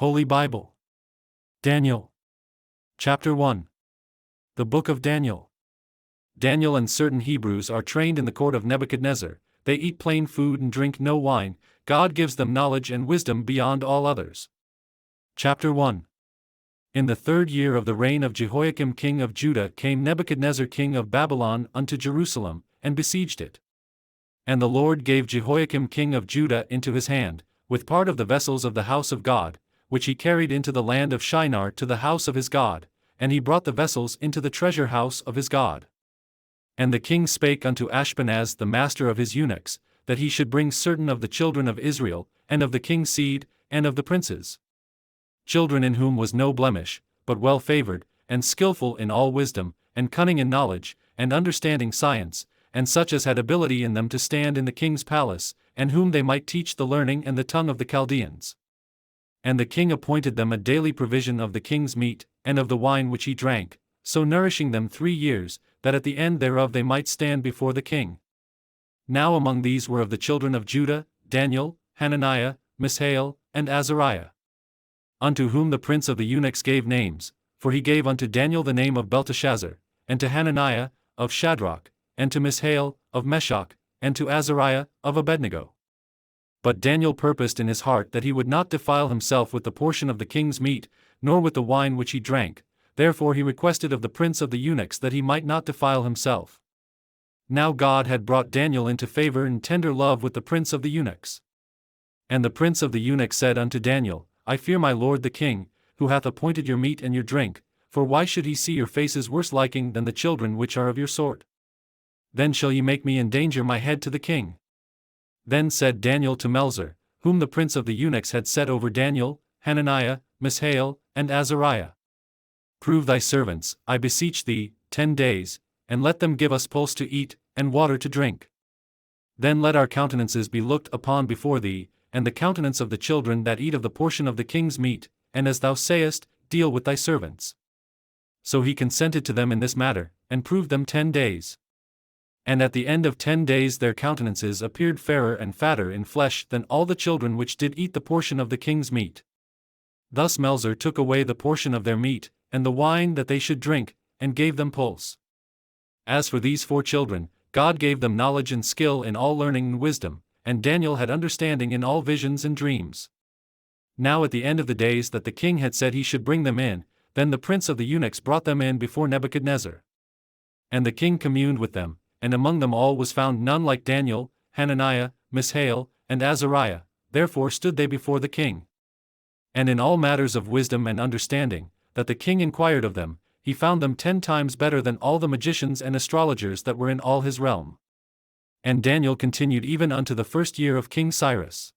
Holy Bible. Daniel. Chapter 1. The Book of Daniel. Daniel and certain Hebrews are trained in the court of Nebuchadnezzar. They eat plain food and drink no wine. God gives them knowledge and wisdom beyond all others. Chapter 1. In the 3rd year of the reign of Jehoiakim king of Judah came Nebuchadnezzar king of Babylon unto Jerusalem, and besieged it. And the Lord gave Jehoiakim king of Judah into his hand, with part of the vessels of the house of God, which he carried into the land of Shinar to the house of his God, and he brought the vessels into the treasure house of his God. And the king spake unto Ashpenaz the master of his eunuchs, that he should bring certain of the children of Israel, and of the king's seed, and of the princes. Children in whom was no blemish, but well favored, and skillful in all wisdom, and cunning in knowledge, and understanding science, and such as had ability in them to stand in the king's palace, and whom they might teach the learning and the tongue of the Chaldeans. And the king appointed them a daily provision of the king's meat, and of the wine which he drank, so nourishing them 3 years, that at the end thereof they might stand before the king. Now among these were of the children of Judah, Daniel, Hananiah, Mishael, and Azariah. Unto whom the prince of the eunuchs gave names, for he gave unto Daniel the name of Belteshazzar, and to Hananiah, of Shadrach, and to Mishael, of Meshach, and to Azariah, of Abednego. But Daniel purposed in his heart that he would not defile himself with the portion of the king's meat, nor with the wine which he drank, therefore he requested of the prince of the eunuchs that he might not defile himself. Now God had brought Daniel into favor and tender love with the prince of the eunuchs. And the prince of the eunuchs said unto Daniel, I fear my lord the king, who hath appointed your meat and your drink, for why should he see your faces worse liking than the children which are of your sort? Then shall ye make me endanger my head to the king. Then said Daniel to Melzar, whom the prince of the eunuchs had set over Daniel, Hananiah, Mishael, and Azariah. Prove thy servants, I beseech thee, 10 days, and let them give us pulse to eat, and water to drink. Then let our countenances be looked upon before thee, and the countenance of the children that eat of the portion of the king's meat, and as thou sayest, deal with thy servants. So he consented to them in this matter, and proved them 10 days. And at the end of 10 days their countenances appeared fairer and fatter in flesh than all the children which did eat the portion of the king's meat. Thus Melzar took away the portion of their meat, and the wine that they should drink, and gave them pulse. As for these 4 children, God gave them knowledge and skill in all learning and wisdom, and Daniel had understanding in all visions and dreams. Now at the end of the days that the king had said he should bring them in, then the prince of the eunuchs brought them in before Nebuchadnezzar. And the king communed with them, and among them all was found none like Daniel, Hananiah, Mishael, and Azariah, therefore stood they before the king. And in all matters of wisdom and understanding, that the king inquired of them, he found them 10 times better than all the magicians and astrologers that were in all his realm. And Daniel continued even unto the 1st year of King Cyrus.